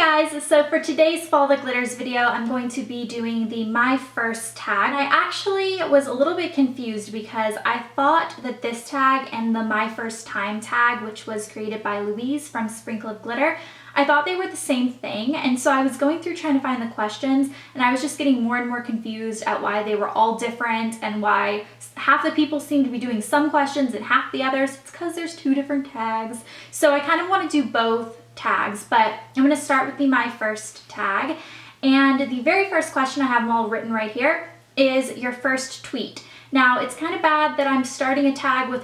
guys, so for today's Fall That Glitters video, I'm going to be doing the My First tag. I actually was a little bit confused because I thought that this tag and the My First Time tag, which was created by Louise from Sprinkle of Glitter, I thought they were the same thing, and so I was going through trying to find the questions, and I was just getting more and more confused at why they were all different and why half the people seem to be doing some questions and half the others. It's because there's two different tags. So I kind of want to do both tags, but I'm going to start with the My First tag. And the very first question, I have them all written right here, is your first tweet. Now, it's kind of bad that I'm starting a tag with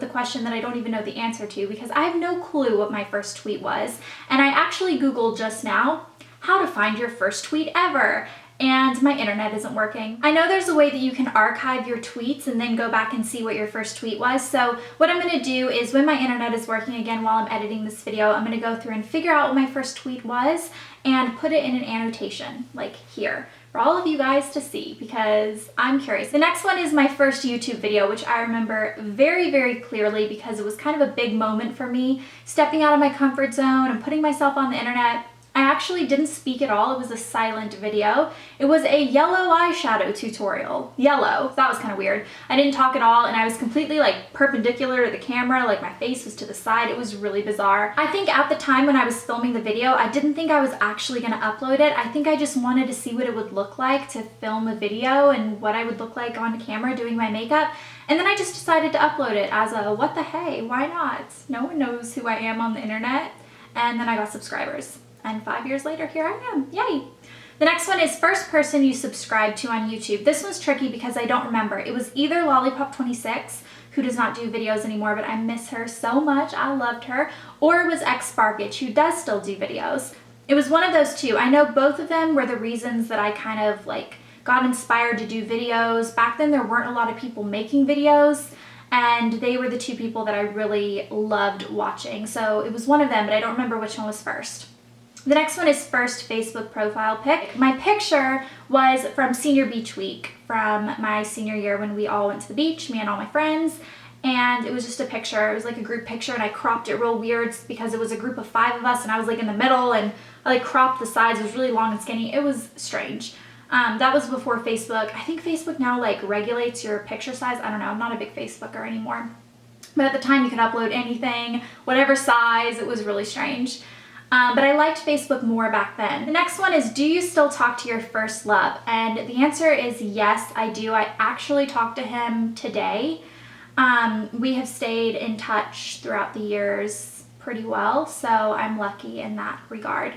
a question that I don't even know the answer to, because I have no clue what my first tweet was. And I actually Googled just now how to find your first tweet ever, and my internet isn't working. I know there's a way that you can archive your tweets and then go back and see what your first tweet was. So what I'm gonna do is when my internet is working again while I'm editing this video, I'm gonna go through and figure out what my first tweet was and put it in an annotation, like here, for all of you guys to see, because I'm curious. The next one is my first YouTube video, which I remember very, very clearly because it was kind of a big moment for me, stepping out of my comfort zone and putting myself on the internet. I actually didn't speak at all. It was a silent video. It was a yellow eyeshadow tutorial. Yellow. That was kind of weird. I didn't talk at all, and I was completely like perpendicular to the camera, like my face was to the side. It was really bizarre. I think at the time when I was filming the video, I didn't think I was actually going to upload it. I think I just wanted to see what it would look like to film a video and what I would look like on camera doing my makeup. And then I just decided to upload it as a what the hey, why not? No one knows who I am on the internet. And then I got subscribers. And 5 years later, here I am. Yay! The next one is first person you subscribed to on YouTube. This one's tricky because I don't remember. It was either Lollipop26, who does not do videos anymore, but I miss her so much. I loved her. Or it was Xsparkage, who does still do videos. It was one of those two. I know both of them were the reasons that I kind of like got inspired to do videos. Back then, there weren't a lot of people making videos, and they were the two people that I really loved watching. So it was one of them, but I don't remember which one was first. The next one is first Facebook profile pic. My picture was from Senior Beach Week from my senior year when we all went to the beach, me and all my friends, and it was just a picture. It was like a group picture, and I cropped it real weird because it was a group of 5 of us and I was like in the middle, and I like cropped the sides. It was really long and skinny. It was strange. That was before Facebook. I think Facebook now like regulates your picture size. I don't know, I'm not a big Facebooker anymore. But at the time you could upload anything, whatever size. It was really strange. But I liked Facebook more back then. The next one is, do you still talk to your first love? And the answer is yes, I do. I actually talked to him today. We have stayed in touch throughout the years pretty well, so I'm lucky in that regard.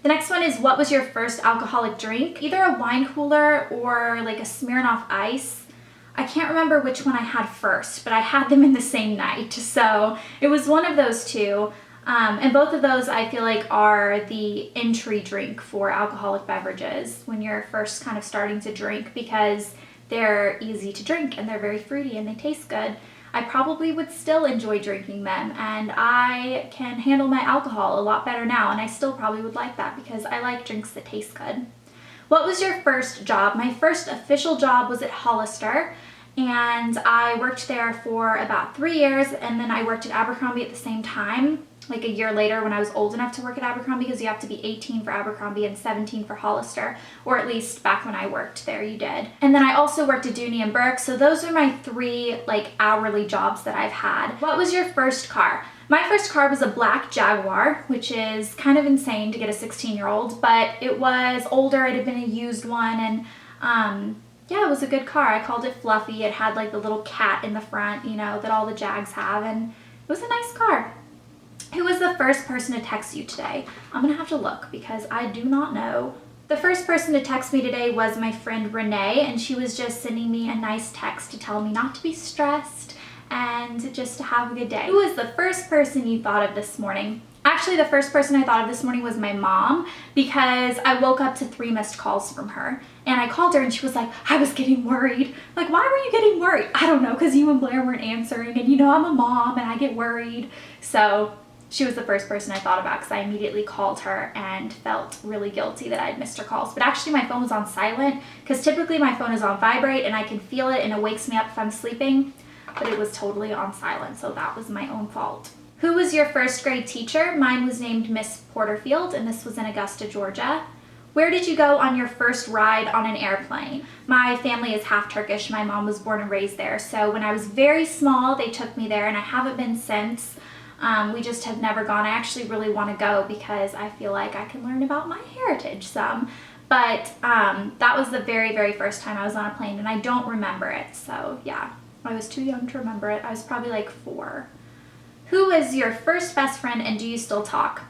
The next one is, what was your first alcoholic drink? Either a wine cooler or like a Smirnoff Ice. I can't remember which one I had first, but I had them in the same night, so it was one of those two. And both of those I feel like are the entry drink for alcoholic beverages when you're first kind of starting to drink, because they're easy to drink and they're very fruity and they taste good. I probably would still enjoy drinking them, and I can handle my alcohol a lot better now, and I still probably would like that because I like drinks that taste good. What was your first job? My first official job was at Hollister, and I worked there for about 3 years, and then I worked at Abercrombie at the same time, like a year later when I was old enough to work at Abercrombie, because you have to be 18 for Abercrombie and 17 for Hollister, or at least back when I worked there you did. And then I also worked at Dooney and Burke, so those are my 3 like hourly jobs that I've had. What was your first car? My first car was a black Jaguar, which is kind of insane to get a 16-year-old, but it was older, it had been a used one, and yeah, it was a good car. I called it Fluffy. It had like the little cat in the front, you know, that all the Jags have, and it was a nice car. Who was the first person to text you today? I'm gonna have to look because I do not know. The first person to text me today was my friend Renee, and she was just sending me a nice text to tell me not to be stressed and just to have a good day. Who was the first person you thought of this morning? Actually, the first person I thought of this morning was my mom, because I woke up to 3 missed calls from her. And I called her and she was like, I was getting worried. Like, why were you getting worried? I don't know, because you and Blair weren't answering, and you know I'm a mom and I get worried. So she was the first person I thought about because I immediately called her and felt really guilty that I had missed her calls. But actually my phone was on silent, because typically my phone is on vibrate and I can feel it and it wakes me up if I'm sleeping, but it was totally on silent, so that was my own fault. Who was your first grade teacher? Mine was named Miss Porterfield, and this was in Augusta, Georgia. Where did you go on your first ride on an airplane? My family is half Turkish. My mom was born and raised there. So when I was very small, they took me there, and I haven't been since. We just have never gone. I actually really want to go because I feel like I can learn about my heritage some. But that was the very, very first time I was on a plane, and I don't remember it. So yeah, I was too young to remember it. I was probably like 4. Who was your first best friend, and do you still talk?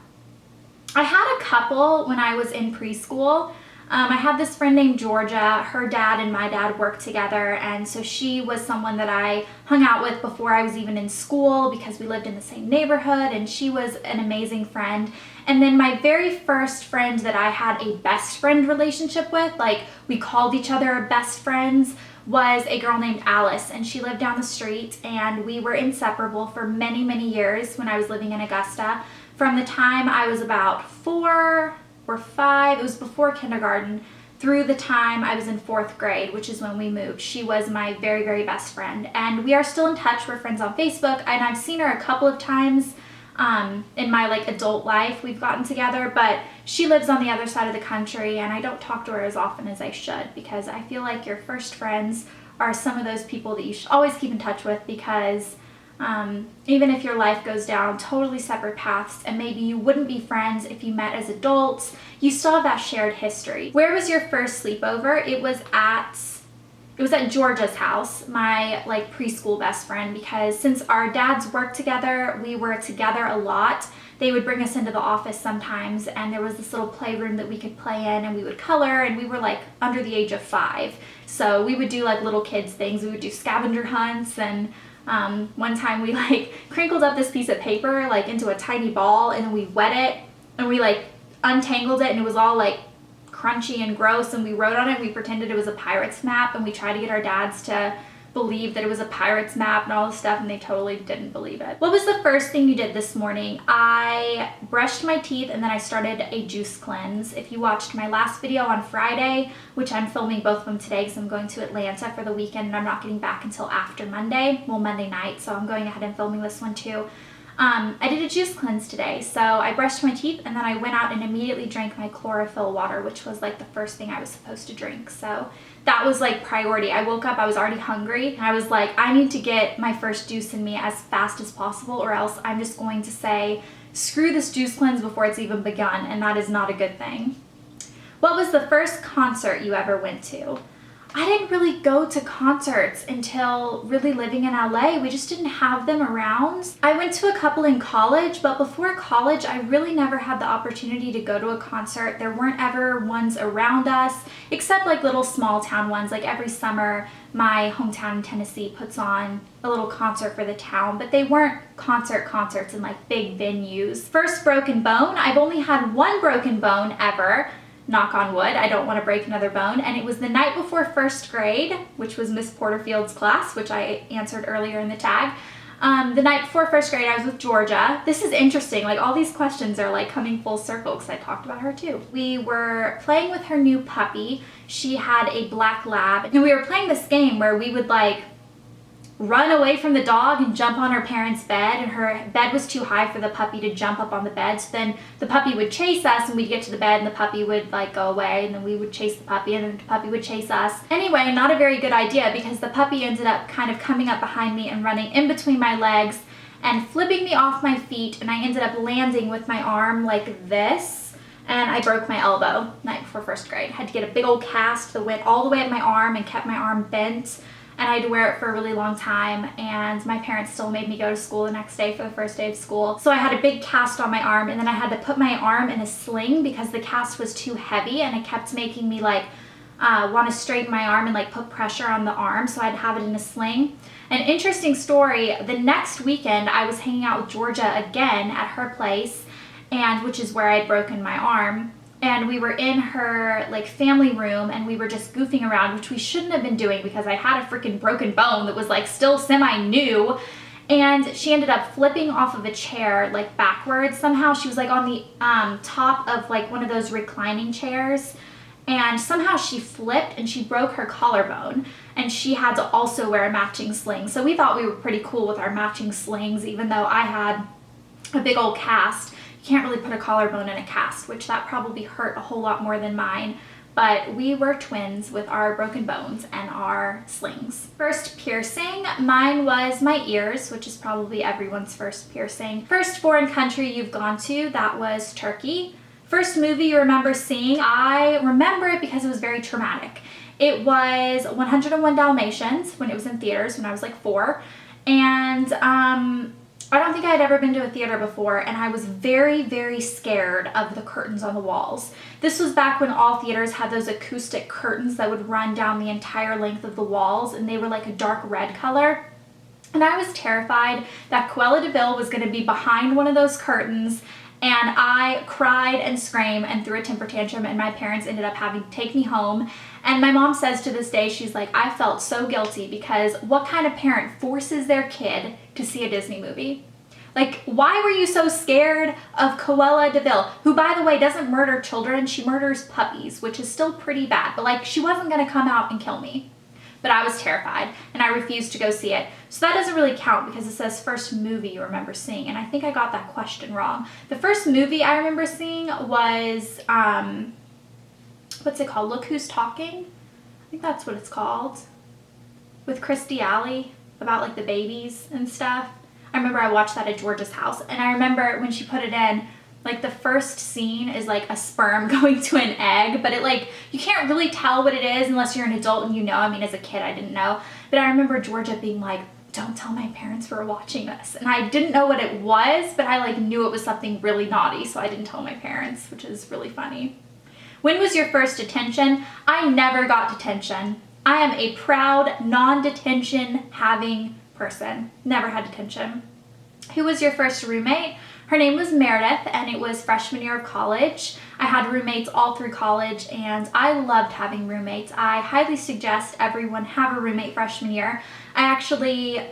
I had a couple when I was in preschool. I had this friend named Georgia. Her dad and my dad worked together, and so she was someone that I hung out with before I was even in school because we lived in the same neighborhood, and she was an amazing friend. And then my very first friend that I had a best friend relationship with, like we called each other best friends, was a girl named Alice, and she lived down the street, and we were inseparable for many, many years when I was living in Augusta. From the time I was about 4 or 5, it was before kindergarten, through the time I was in 4th grade, which is when we moved. She was my very, very best friend, and we are still in touch. We're friends on Facebook, and I've seen her a couple of times in my like adult life. We've gotten together, but she lives on the other side of the country, and I don't talk to her as often as I should because I feel like your first friends are some of those people that you should always keep in touch with because even if your life goes down totally separate paths and maybe you wouldn't be friends if you met as adults, you still have that shared history. Where was your first sleepover? It was at Georgia's house, my like preschool best friend, because since our dads worked together, we were together a lot. They would bring us into the office sometimes, and there was this little playroom that we could play in, and we would color, and we were like under the age of 5. So we would do like little kids things. We would do scavenger hunts, and one time we like crinkled up this piece of paper like into a tiny ball, and then we wet it, and we like untangled it, and it was all like crunchy and gross, and we wrote on it. We pretended it was a pirate's map, and we tried to get our dads to believe that it was a pirate's map and all this stuff, and they totally didn't believe it. What was the first thing you did this morning? I brushed my teeth, and then I started a juice cleanse. If you watched my last video on Friday, which I'm filming both of them today because I'm going to Atlanta for the weekend and I'm not getting back until after Monday, well, Monday night, so I'm going ahead and filming this one too. I did a juice cleanse today, so I brushed my teeth, and then I went out and immediately drank my chlorophyll water, which was like the first thing I was supposed to drink. So that was like priority. I woke up, I was already hungry, and I was like, I need to get my first juice in me as fast as possible, or else I'm just going to say, screw this juice cleanse before it's even begun, and that is not a good thing. What was the first concert you ever went to? I didn't really go to concerts until really living in LA. We just didn't have them around. I went to a couple in college, but before college, I really never had the opportunity to go to a concert. There weren't ever ones around us, except like little small town ones. Like every summer, my hometown in Tennessee puts on a little concert for the town, but they weren't concerts in like big venues. First broken bone, I've only had one broken bone ever. Knock on wood, I don't want to break another bone, and it was the night before 1st grade, which was Miss Porterfield's class, which I answered earlier in the tag. The night before 1st grade, I was with Georgia. This is interesting, like all these questions are like coming full circle because I talked about her too. We were playing with her new puppy. She had a black lab, and we were playing this game where we would like run away from the dog and jump on her parents' bed, and her bed was too high for the puppy to jump up on the bed. So then the puppy would chase us, and we'd get to the bed, and the puppy would like go away, and then we would chase the puppy, and then the puppy would chase us. Anyway, not a very good idea because the puppy ended up kind of coming up behind me and running in between my legs and flipping me off my feet, and I ended up landing with my arm like this, and I broke my elbow night before 1st grade. Had to get a big old cast that went all the way up my arm and kept my arm bent. And I had to wear it for a really long time, and my parents still made me go to school the next day for the first day of school. So I had a big cast on my arm, and then I had to put my arm in a sling because the cast was too heavy, and it kept making me like want to straighten my arm and like put pressure on the arm, so I'd have it in a sling. An interesting story, the next weekend I was hanging out with Georgia again at her place, and which is where I'd broken my arm. And we were in her like family room, and we were just goofing around, which we shouldn't have been doing because I had a freaking broken bone that was like still semi-new. And she ended up flipping off of a chair like backwards somehow. She was like on the top of like one of those reclining chairs, and somehow she flipped and she broke her collarbone, and she had to also wear a matching sling. So we thought we were pretty cool with our matching slings, even though I had a big old cast. You can't really put a collarbone in a cast, which that probably hurt a whole lot more than mine. But we were twins with our broken bones and our slings. First piercing, mine was my ears, which is probably everyone's first piercing. First foreign country you've gone to, that was Turkey. First movie you remember seeing, I remember it because it was very traumatic. It was 101 Dalmatians when it was in theaters when I was like 4. And I don't think I had ever been to a theater before, and I was very, very scared of the curtains on the walls. This was back when all theaters had those acoustic curtains that would run down the entire length of the walls, and they were like a dark red color. And I was terrified that Cruella de Vil was going to be behind one of those curtains, and I cried and screamed and threw a temper tantrum, and my parents ended up having to take me home. And my mom says to this day, she's like, I felt so guilty because what kind of parent forces their kid to see a Disney movie? Like, why were you so scared of Cruella de Vil, who, by the way, doesn't murder children, she murders puppies, which is still pretty bad, but like, she wasn't gonna come out and kill me. But I was terrified, and I refused to go see it. So that doesn't really count because it says first movie you remember seeing, and I think I got that question wrong. The first movie I remember seeing was, what's it called? Look Who's Talking? I think that's what it's called. With Kirstie Alley, about like the babies and stuff. I remember I watched that at Georgia's house, and I remember when she put it in, like the first scene is like a sperm going to an egg, but it like, you can't really tell what it is unless you're an adult and you know. I mean, as a kid, I didn't know. But I remember Georgia being like, don't tell my parents we're watching this. And I didn't know what it was, but I like knew it was something really naughty, so I didn't tell my parents, which is really funny. When was your first detention? I never got detention. I am a proud non-detention having person. Never had detention. Who was your first roommate? Her name was Meredith, and it was freshman year of college. I had roommates all through college, and I loved having roommates. I highly suggest everyone have a roommate freshman year. I actually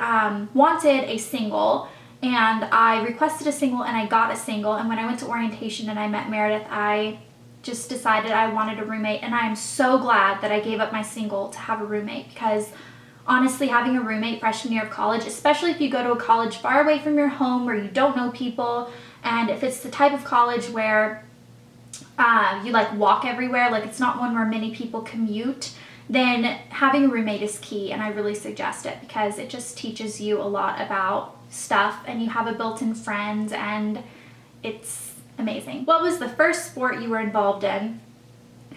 wanted a single, and I requested a single, and I got a single. And when I went to orientation and I met Meredith, I just decided I wanted a roommate, and I am so glad that I gave up my single to have a roommate, because honestly, having a roommate freshman year of college, especially if you go to a college far away from your home where you don't know people, and if it's the type of college where you like walk everywhere, like it's not one where many people commute, then having a roommate is key, and I really suggest it because it just teaches you a lot about stuff, and you have a built-in friend, and it's amazing. What was the first sport you were involved in?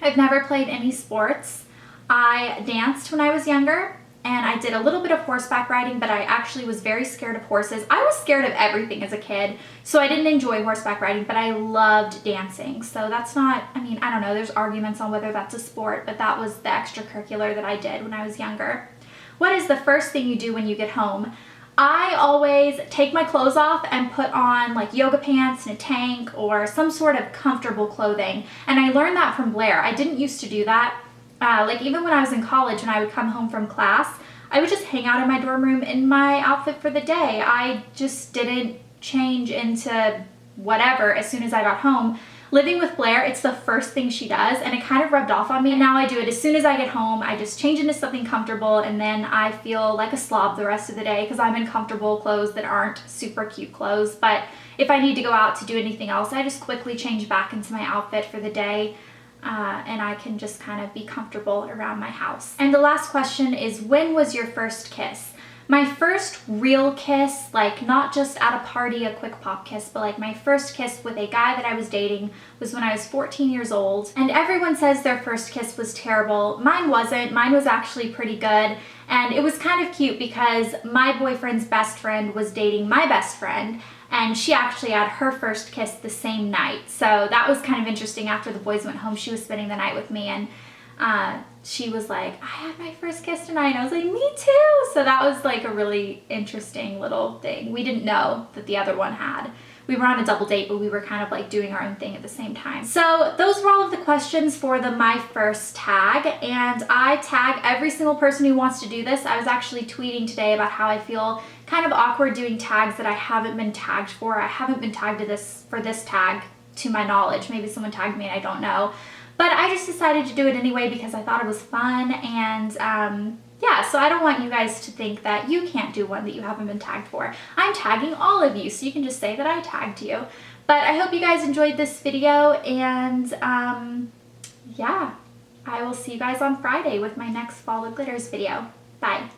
I've never played any sports. I danced when I was younger, and I did a little bit of horseback riding, but I actually was very scared of horses. I was scared of everything as a kid, so I didn't enjoy horseback riding, but I loved dancing. So that's not, I mean, I don't know, there's arguments on whether that's a sport, but that was the extracurricular that I did when I was younger. What is the first thing you do when you get home? I always take my clothes off and put on like yoga pants and a tank or some sort of comfortable clothing. And I learned that from Blair. I didn't used to do that. Like even when I was in college, when I would come home from class, I would just hang out in my dorm room in my outfit for the day. I just didn't change into whatever as soon as I got home. Living with Blair, it's the first thing she does, and it kind of rubbed off on me. Now I do it as soon as I get home. I just change into something comfortable, and then I feel like a slob the rest of the day because I'm in comfortable clothes that aren't super cute clothes. But if I need to go out to do anything else, I just quickly change back into my outfit for the day. And I can just kind of be comfortable around my house. And the last question is, when was your first kiss? My first real kiss, like not just at a party, a quick pop kiss, but like my first kiss with a guy that I was dating was when I was 14 years old. And everyone says their first kiss was terrible. Mine wasn't. Mine was actually pretty good. And it was kind of cute because my boyfriend's best friend was dating my best friend, and she actually had her first kiss the same night. So that was kind of interesting. After the boys went home, she was spending the night with me, and she was like, I had my first kiss tonight. And I was like, me too. So that was like a really interesting little thing. We didn't know that the other one had. We were on a double date, but we were kind of like doing our own thing at the same time. So those were all of the questions for the My First tag, and I tag every single person who wants to do this. I was actually tweeting today about how I feel kind of awkward doing tags that I haven't been tagged for. I haven't been tagged for this tag to my knowledge. Maybe someone tagged me and I don't know. But I just decided to do it anyway because I thought it was fun, and yeah, yeah, so I don't want you guys to think that you can't do one that you haven't been tagged for. I'm tagging all of you, so you can just say that I tagged you. But I hope you guys enjoyed this video, and yeah, I will see you guys on Friday with my next Fall of Glitters video. Bye.